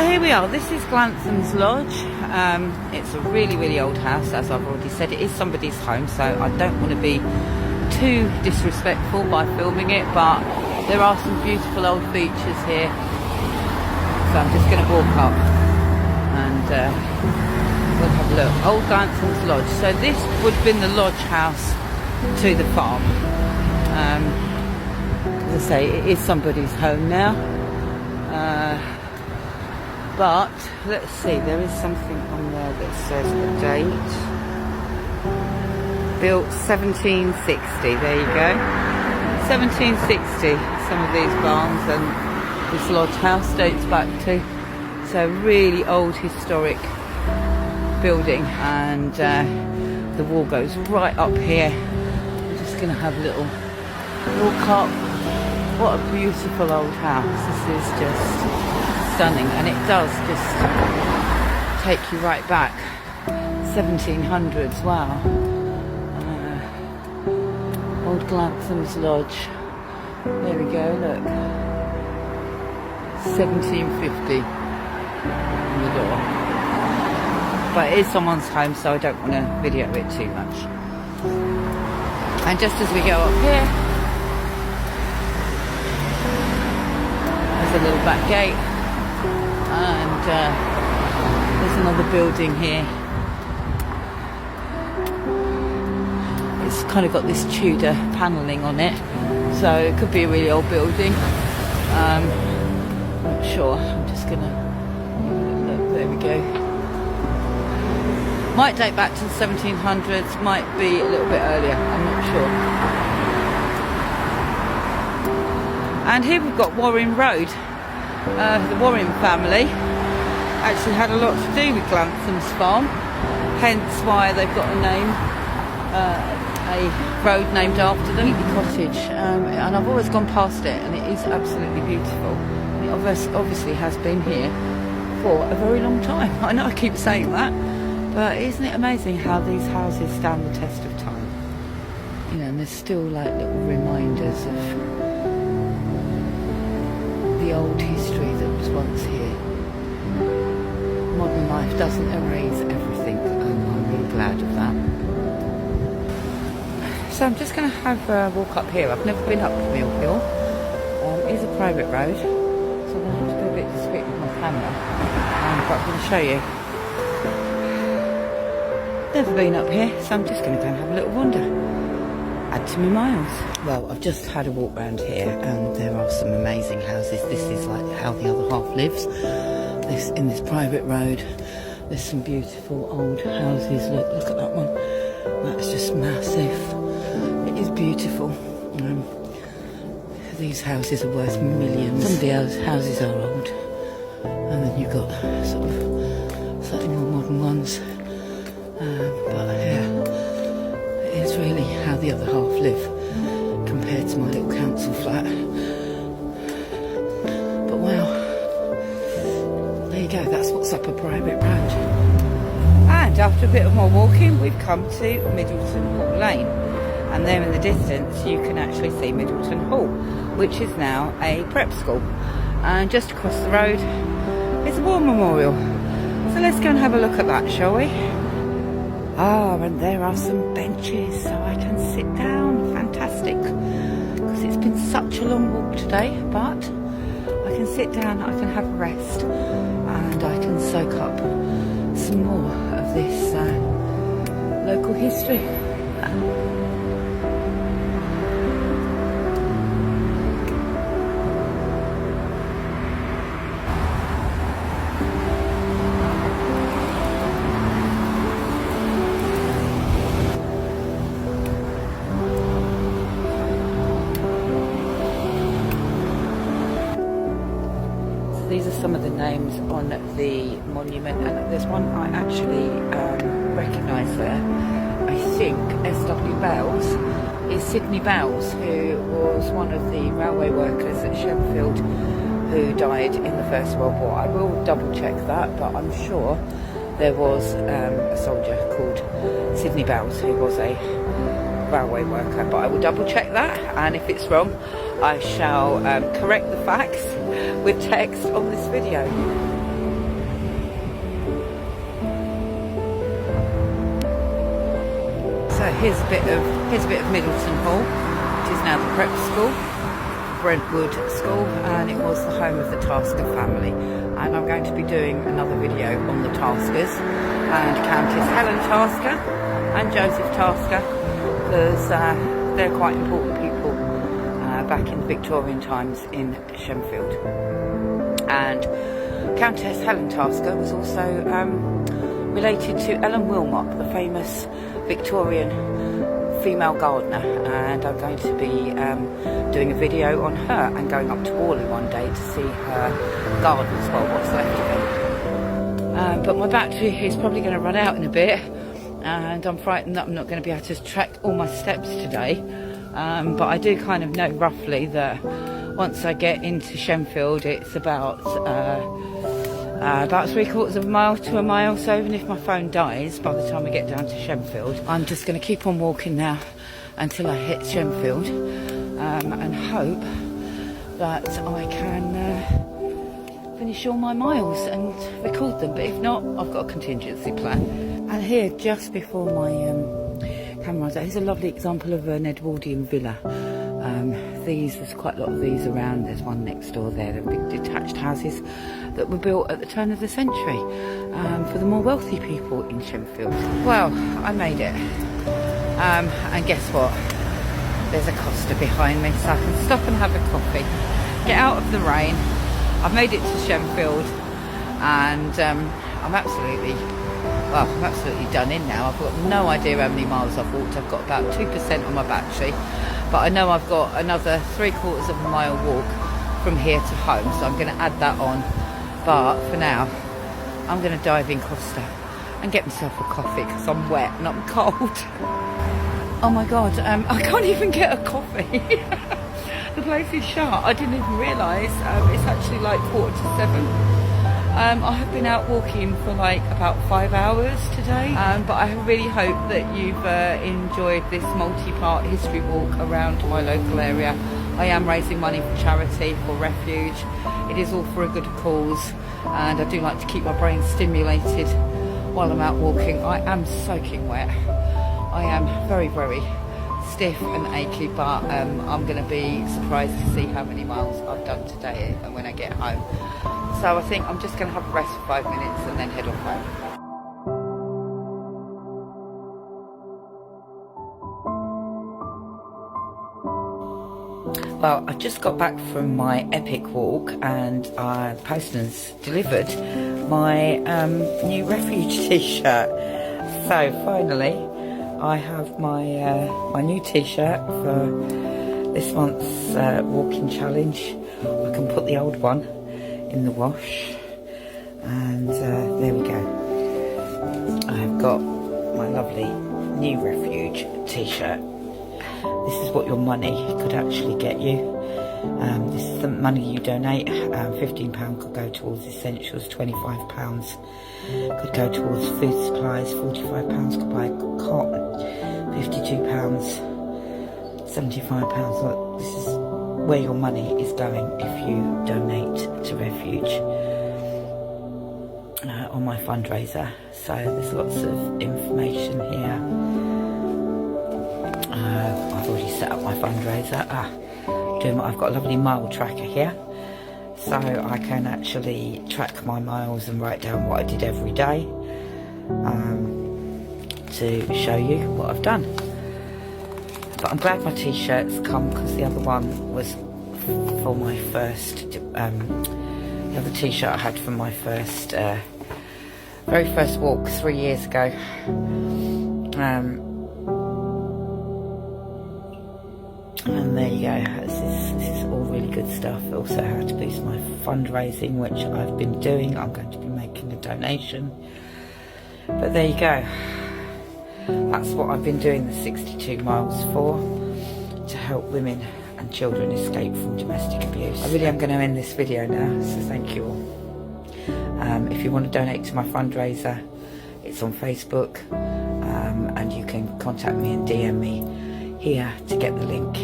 So here we are, this is Glantham's Lodge. It's a really old house, as I've already said. It is somebody's home, so I don't want to be too disrespectful by filming it, but there are some beautiful old features here. So I'm just going to walk up and we'll have a look. Old Glantham's Lodge. So this would have been the lodge house to the farm. As I say, it is somebody's home now. But let's see, there is something on there that says the date. Built 1760, there you go. 1760, some of these barns and this lodge house dates back to. So really old historic building, and the wall goes right up here. I'm just going to have a little walk up. What a beautiful old house. This is just stunning, and it does just take you right back. 1700s, wow. Old Glantham's Lodge. There we go, look. 1750 on the door. But it is someone's home, so I don't want to video it too much. And just as we go up here, there's a little back gate, and there's another building here. It's kind of got this Tudor panelling on it, so it could be a really old building. I'm not sure. I'm just gonna look. There we go. Might date back to the 1700s, might be a little bit earlier, I'm not sure. And here we've got Warren Road. The Warren family actually had a lot to do with Glantham's farm, hence why they've got a name, a road named after them, the cottage. And I've always gone past it, and it is absolutely beautiful. It obviously has been here for a very long time. I know I keep saying that, but isn't it amazing how these houses stand the test of time? You know, and there's still like little reminders of the old history that was once here. Modern life doesn't erase everything, and I'm really glad of that. So I'm just going to have a walk up here. I've never been up Mill Hill. It is a private road, so I'm going to have to be a bit discreet with my camera. But I'm going to show you. Never been up here, so I'm just going to go and have a little wander. Add to my miles. Well, I've just had a walk around here, and there are some amazing houses. This is like how the other half lives. In this private road, there's some beautiful old houses. Look at that one. That's just massive. It is beautiful. These houses are worth millions. Some of the houses are old, and then you've got sort of slightly more modern ones. But yeah, it is really how the other half live compared to my little council flat. But wow, there you go, that's what's up a private road. And after a bit of more walking, we've come to Middleton Hall Lane, and there in the distance you can actually see Middleton Hall, which is now a prep school. And just across the road is a war memorial. So let's go and have a look at that, shall we? Ah, and there are some benches so I can sit down. Fantastic. Because it's been such a long walk today, but I can sit down, I can have a rest, and I can soak up some more of this local history. These are some of the names on the monument, and there's one I actually recognise there. I think S.W. Bowles is Sidney Bowles, who was one of the railway workers at Shenfield who died in the First World War. I will double check that, but I'm sure there was a soldier called Sidney Bowles who was a railway worker, but I will double check that, and if it's wrong I shall correct the facts with text on this video. here's a bit of Middleton Hall, which is now the prep school, Brentwood School, and it was the home of the Tasker family. And I'm going to be doing another video on the Taskers and Countess Helen Tasker and Joseph Tasker, because they're quite important people back in the Victorian times in Shenfield. And Countess Helen Tasker was also related to Ellen Wilmot, the famous Victorian female gardener, and I'm going to be doing a video on her and going up to Worley one day to see her garden as well, what's left of it. But my battery is probably going to run out in a bit, and I'm frightened that I'm not going to be able to track all my steps today. But I do kind of know roughly that once I get into Shenfield, it's about 3/4 of a mile to a mile. So even if my phone dies by the time I get down to Shenfield, I'm just going to keep on walking now until I hit Shenfield, and hope that I can finish all my miles and record them. But if not, I've got a contingency plan. And here, just before my camera, there's a lovely example of an Edwardian villa. There's quite a lot of these around. There's one next door there. They're big detached houses that were built at the turn of the century for the more wealthy people in Shenfield. Well, I made it. And guess what? There's a Costa behind me, so I can stop and have a coffee, get out of the rain. I've made it to Shenfield, and I'm absolutely done in now. I've got no idea how many miles I've walked. I've got about 2% on my battery, but I know I've got another 3/4 of a mile walk from here to home, so I'm going to add that on. But for now, I'm going to dive in Costa and get myself a coffee because I'm wet and I'm cold. Oh my god, I can't even get a coffee. The place is shut. I didn't even realise it's actually like 6:45. I have been out walking for like about 5 hours today, but I really hope that you've enjoyed this multi-part history walk around my local area. I am raising money for charity, for Refuge. It is all for a good cause, and I do like to keep my brain stimulated while I'm out walking. I am soaking wet. I am very, very stiff and achy, but I'm going to be surprised to see how many miles I've done today when I get home. So I think I'm just going to have a rest for 5 minutes and then head off home. Well, I've just got back from my epic walk, and the postman's delivered my new Refuge t-shirt. So finally, I have my new t-shirt for this month's walking challenge. I can put the old one in the wash, and there we go. I've got my lovely new Refuge t-shirt. This is what your money could actually get you. This is the money you donate. £15 could go towards essentials, £25 could go towards food supplies, £45 could buy cotton, £52, £75. Look, this is where your money is going if you donate to Refuge on my fundraiser. So there's lots of information here. I've already set up my fundraiser. I've got a lovely mile tracker here, so I can actually track my miles and write down what I did every day to show you what I've done. But I'm glad my t-shirt's come, because the other one was for my first, the other t-shirt I had from my first, very first walk 3 years ago. And there you go, this is all really good stuff. Also how to boost my fundraising, which I've been doing. I'm going to be making a donation. But there you go. That's what I've been doing the 62 miles for, to help women and children escape from domestic abuse. I really am going to end this video now, so thank you all. If you want to donate to my fundraiser, it's on Facebook, and you can contact me and DM me here to get the link.